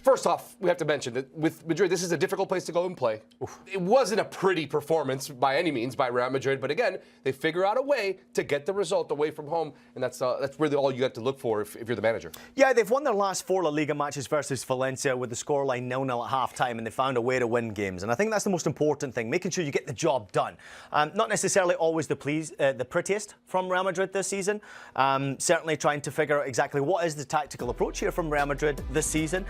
First off, we have to mention that with Madrid, this is a difficult place to go and play. It wasn't a pretty performance by any means by Real Madrid, but again, they figure out a way to get the result away from home, and that's really all you have to look for if you're the manager. Yeah, they've won their last 4 La Liga matches versus Valencia with the scoreline 0-0 at half-time, and they found a way to win games. And I think that's the most important thing, making sure you get the job done. Not necessarily always the prettiest from Real Madrid this season. Certainly trying to figure out exactly what is the tactical approach here from Real Madrid this season.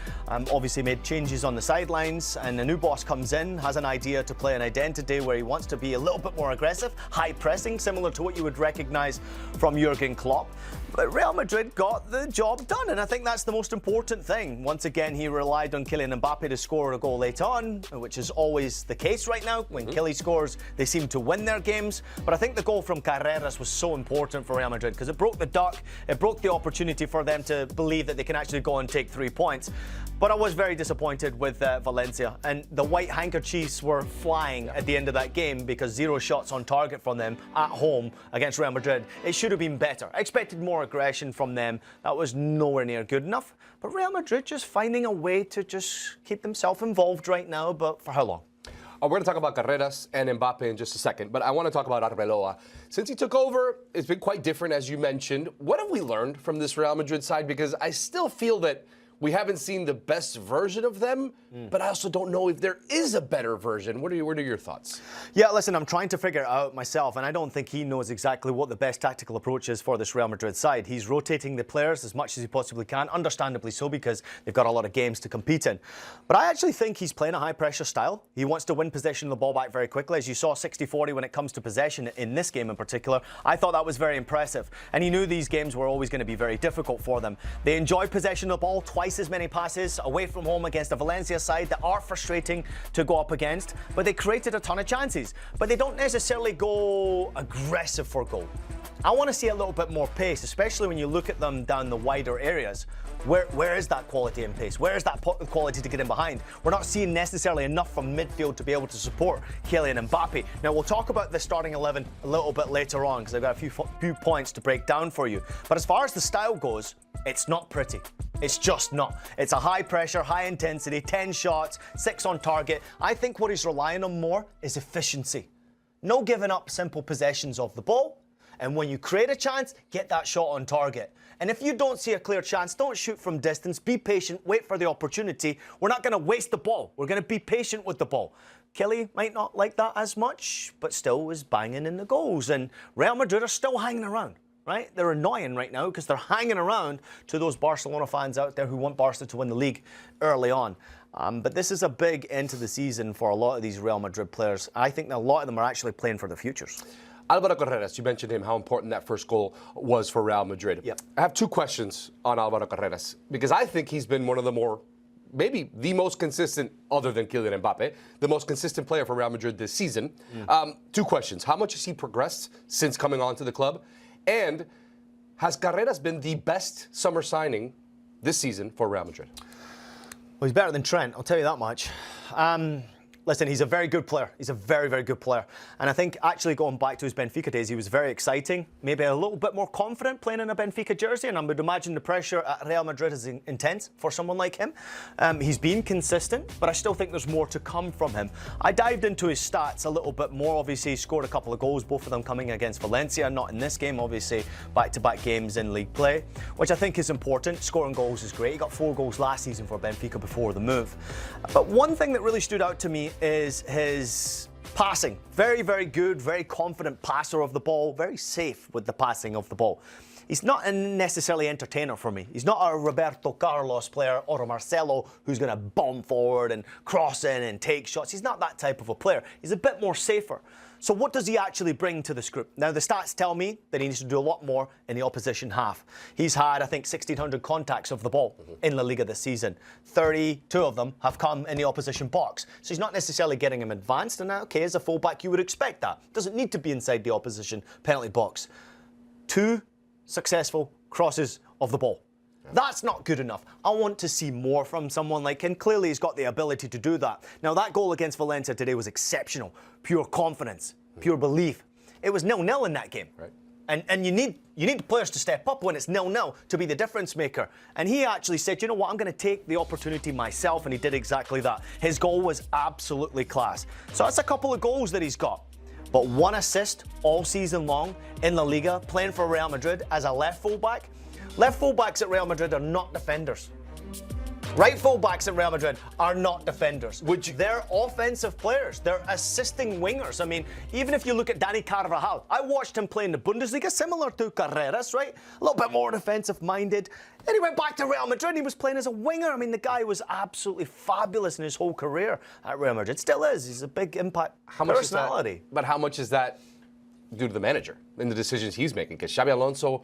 Obviously made changes on the sidelines, and a new boss comes in, has an idea to play an identity where he wants to be a little bit more aggressive, high pressing, similar to what you would recognise from Jurgen Klopp. But Real Madrid got the job done, and I think that's the most important thing. Once again, he relied on Kylian Mbappé to score a goal late on, which is always the case right now. When Kylian scores, they seem to win their games. But I think the goal from Carreras was so important for Real Madrid because it broke the duck, it broke the opportunity for them to believe that they can actually go and take 3 points. But I was very disappointed with Valencia, and the white handkerchiefs were flying at the end of that game because 0 shots on target from them at home against Real Madrid. It should have been better. I expected more aggression from them. That was nowhere near good enough. But Real Madrid just finding a way to just keep themselves involved right now, but for how long? We're going to talk about Carreras and Mbappe in just a second, but I want to talk about Arbeloa. Since he took over, it's been quite different, as you mentioned. What have we learned from this Real Madrid side? Because I still feel that we haven't seen the best version of them, but I also don't know if there is a better version. What are your thoughts? Yeah, listen, I'm trying to figure it out myself, and I don't think he knows exactly what the best tactical approach is for this Real Madrid side. He's rotating the players as much as he possibly can, understandably so, because they've got a lot of games to compete in. But I actually think he's playing a high-pressure style. He wants to win possession of the ball back very quickly. As you saw, 60-40 when it comes to possession in this game in particular. I thought that was very impressive. And he knew these games were always going to be very difficult for them. They enjoy possession of the ball, twice as many passes away from home against a Valencia side that are frustrating to go up against, but they created a ton of chances. But they don't necessarily go aggressive for goal. I want to see a little bit more pace, especially when you look at them down the wider areas. Where is that quality in pace? Where is that quality to get in behind? We're not seeing necessarily enough from midfield to be able to support Kylian Mbappé. Now, we'll talk about the starting 11 a little bit later on because I've got a few points to break down for you. But as far as the style goes, it's not pretty. It's just not. It's a high pressure, high intensity, 10 shots, 6 on target. I think what he's relying on more is efficiency. No giving up simple possessions of the ball. And when you create a chance, get that shot on target. And if you don't see a clear chance, don't shoot from distance. Be patient. Wait for the opportunity. We're not going to waste the ball. We're going to be patient with the ball. Kelly might not like that as much, but still was banging in the goals. And Real Madrid are still hanging around. Right? They're annoying right now because they're hanging around to those Barcelona fans out there who want Barca to win the league early on. But this is a big end to the season for a lot of these Real Madrid players. I think a lot of them are actually playing for their futures. Álvaro Carreras, you mentioned him, how important that first goal was for Real Madrid. Yep. I have 2 questions on Álvaro Carreras because I think he's been one of the more, maybe the most consistent, other than Kylian Mbappé, the most consistent player for Real Madrid this season. 2 questions. How much has he progressed since coming onto the club? And has Carreras been the best summer signing this season for Real Madrid? Well, he's better than Trent, I'll tell you that much. Listen, he's a very good player. He's a very, very good player. And I think actually going back to his Benfica days, he was very exciting, maybe a little bit more confident playing in a Benfica jersey. And I would imagine the pressure at Real Madrid is intense for someone like him. He's been consistent, but I still think there's more to come from him. I dived into his stats a little bit more. Obviously, he scored a couple of goals, both of them coming against Valencia, not in this game, obviously, back-to-back games in league play, which I think is important. Scoring goals is great. He got 4 goals last season for Benfica before the move. But one thing that really stood out to me is his passing. Very, very good, very confident passer of the ball, very safe with the passing of the ball. He's not a necessarily entertainer for me. He's not a Roberto Carlos player or a Marcelo who's going to bomb forward and cross in and take shots. He's not that type of a player. He's a bit more safer. So what does he actually bring to this group? Now, the stats tell me that he needs to do a lot more in the opposition half. He's had, I think, 1,600 contacts of the ball in La Liga this season. 32 of them have come in the opposition box. So he's not necessarily getting him advanced. And okay, as a fullback, you would expect that. Doesn't need to be inside the opposition penalty box. 2 successful crosses of the ball. That's not good enough. I want to see more from someone like him. Clearly, he's got the ability to do that. Now, that goal against Valencia today was exceptional. Pure confidence, pure belief. It was 0-0 in that game. Right. And you need the players to step up when it's 0-0 to be the difference maker. And he actually said, you know what, I'm going to take the opportunity myself, and he did exactly that. His goal was absolutely class. So that's a couple of goals that he's got. But 1 assist all season long in La Liga, playing for Real Madrid as a left fullback. Left fullbacks at Real Madrid are not defenders. Right fullbacks at Real Madrid are not defenders. They're offensive players. They're assisting wingers. I mean, even if you look at Dani Carvajal, I watched him play in the Bundesliga, similar to Carreras, right? A little bit more defensive-minded. Then he went back to Real Madrid and he was playing as a winger. I mean, the guy was absolutely fabulous in his whole career at Real Madrid. Still is. He's a big impact personality. But how much is that due to the manager and the decisions he's making? Because Xabi Alonso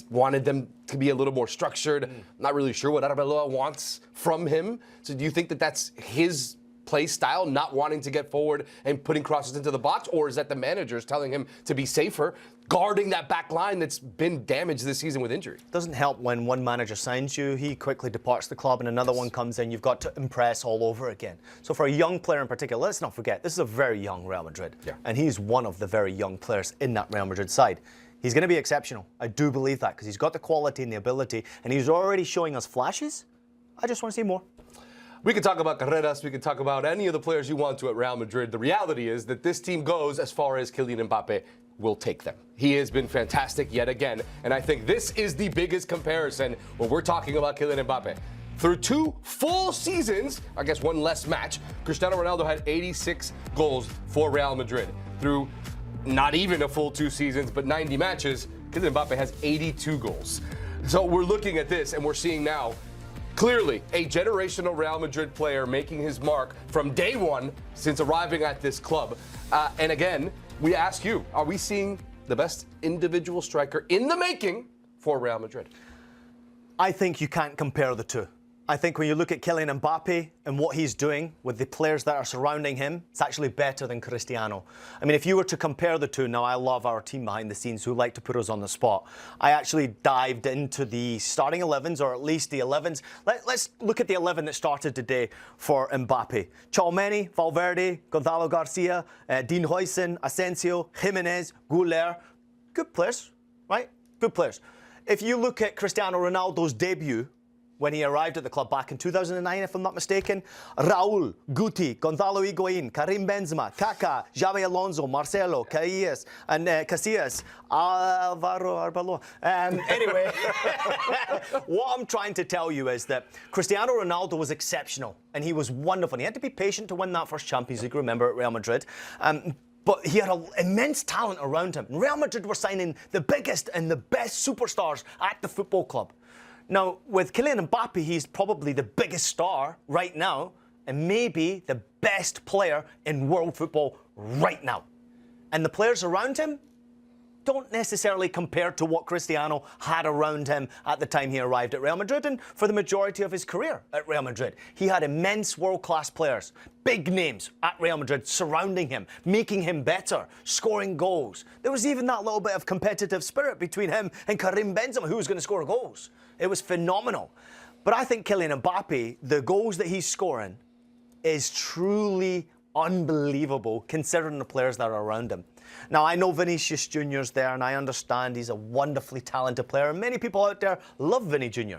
wanted them to be a little more structured. Not really sure what Arbeloa wants from him. So do you think that that's his play style, not wanting to get forward and putting crosses into the box? Or is that the manager's telling him to be safer, guarding that back line that's been damaged this season with injury? Doesn't help when one manager signs you, he quickly departs the club and another one comes in. You've got to impress all over again. So for a young player in particular, let's not forget, this is a very young Real Madrid. Yeah. And he's one of the very young players in that Real Madrid side. He's going to be exceptional. I do believe that because he's got the quality and the ability, and he's already showing us flashes. I just want to see more. We can talk about Carreras. We can talk about any of the players you want to at Real Madrid. The reality is that this team goes as far as Kylian Mbappé will take them. He has been fantastic yet again, and I think this is the biggest comparison when we're talking about Kylian Mbappé. Through 2 full seasons, I guess 1 less match, Cristiano Ronaldo had 86 goals for Real Madrid. Through not even a full 2 seasons, but 90 matches, Kylian Mbappé has 82 goals. So we're looking at this and we're seeing now clearly a generational Real Madrid player making his mark from day one since arriving at this club. And again, we ask you, are we seeing the best individual striker in the making for Real Madrid? I think you can't compare the two. I think when you look at Kylian Mbappé and what he's doing with the players that are surrounding him, it's actually better than Cristiano. I mean, if you were to compare the two, now I love our team behind the scenes who like to put us on the spot. I actually dived into the starting 11s, or at least the 11s. Let's look at the 11 that started today for Mbappé. Tchouaméni, Valverde, Gonzalo Garcia, Dean Huijsen, Asensio, Jimenez, Güler. Good players, right? Good players. If you look at Cristiano Ronaldo's debut, when he arrived at the club back in 2009, if I'm not mistaken, Raúl, Guti, Gonzalo Higuaín, Karim Benzema, Kaká, Xabi Alonso, Marcelo, Casillas, and Casillas, Álvaro, Arbeloa. Anyway, what I'm trying to tell you is that Cristiano Ronaldo was exceptional, and he was wonderful. And he had to be patient to win that first Champions League, remember, at Real Madrid. But he had an immense talent around him. Real Madrid were signing the biggest and the best superstars at the football club. Now, with Kylian Mbappé, he's probably the biggest star right now and maybe the best player in world football right now. And the players around him don't necessarily compare to what Cristiano had around him at the time he arrived at Real Madrid and for the majority of his career at Real Madrid. He had immense world-class players, big names at Real Madrid surrounding him, making him better, scoring goals. There was even that little bit of competitive spirit between him and Karim Benzema, who was going to score goals. It was phenomenal. But I think Kylian Mbappé, the goals that he's scoring, is truly unbelievable considering the players that are around him. Now, I know Vinicius Jr.'s there, and I understand he's a wonderfully talented player, and many people out there love Vinny Jr.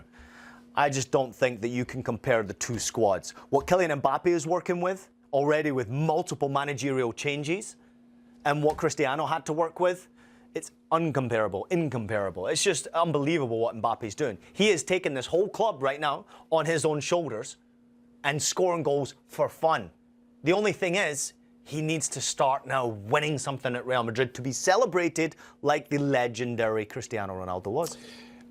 I just don't think that you can compare the two squads. What Kylian Mbappé is working with, already with multiple managerial changes, and what Cristiano had to work with, it's incomparable. It's just unbelievable what Mbappe's doing. He is taking this whole club right now on his own shoulders and scoring goals for fun. The only thing is, he needs to start now winning something at Real Madrid to be celebrated like the legendary Cristiano Ronaldo was.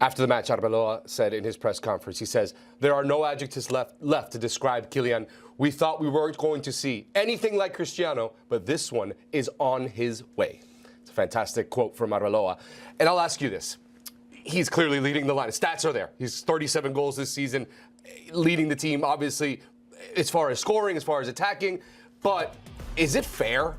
After the match, Arbeloa said in his press conference, he says, "There are no adjectives left to describe Kylian. We thought we weren't going to see anything like Cristiano, but this one is on his way." It's a fantastic quote from Arbeloa. And I'll ask you this. He's clearly leading the line. His stats are there. He's 37 goals this season, leading the team, obviously, as far as scoring, as far as attacking. But is it fair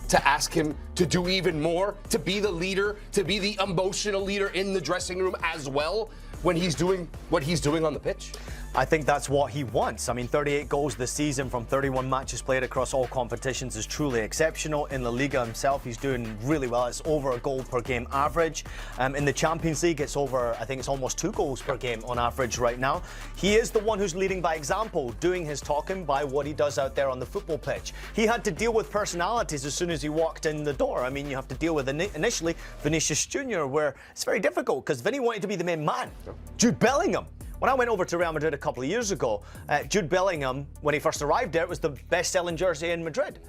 to ask him to do even more, to be the leader, to be the emotional leader in the dressing room as well when he's doing what he's doing on the pitch? I think that's what he wants. I mean, 38 goals this season from 31 matches played across all competitions is truly exceptional. In La Liga himself, he's doing really well. It's over a goal per game average. In the Champions League, it's over, I think it's almost 2 goals per game on average right now. He is the one who's leading by example, doing his talking by what he does out there on the football pitch. He had to deal with personalities as soon as he walked in the door. I mean, you have to deal with initially Vinicius Jr., where it's very difficult because Vinny wanted to be the main man. Jude Bellingham. When I went over to Real Madrid a couple of years ago, Jude Bellingham, when he first arrived there, it was the best-selling jersey in Madrid.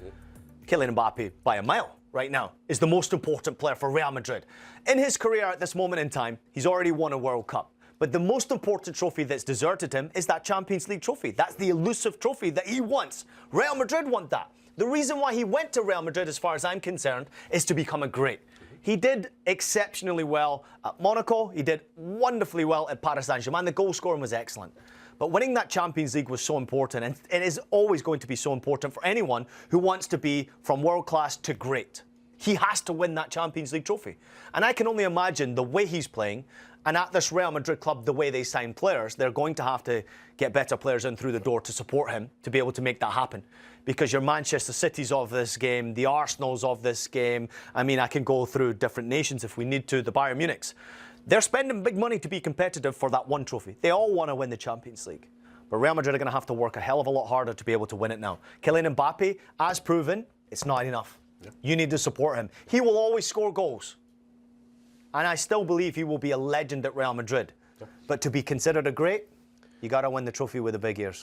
Kylian Mbappé, by a mile right now, is the most important player for Real Madrid. In his career at this moment in time, he's already won a World Cup. But the most important trophy that's deserted him is that Champions League trophy. That's the elusive trophy that he wants. Real Madrid want that. The reason why he went to Real Madrid, as far as I'm concerned, is to become a great. He did exceptionally well at Monaco. He did wonderfully well at Paris Saint-Germain. The goal scoring was excellent. But winning that Champions League was so important, and it is always going to be so important for anyone who wants to be from world class to great. He has to win that Champions League trophy. And I can only imagine the way he's playing, and at this Real Madrid club, the way they sign players, they're going to have to get better players in through the door to support him to be able to make that happen. Because your Manchester Cities of this game, the Arsenals of this game, I mean, I can go through different nations if we need to, the Bayern Munichs. They're spending big money to be competitive for that one trophy. They all want to win the Champions League. But Real Madrid are going to have to work a hell of a lot harder to be able to win it now. Kylian Mbappé, as proven, it's not enough. You need to support him. He will always score goals. And I still believe he will be a legend at Real Madrid. But to be considered a great, you got to win the trophy with the big ears.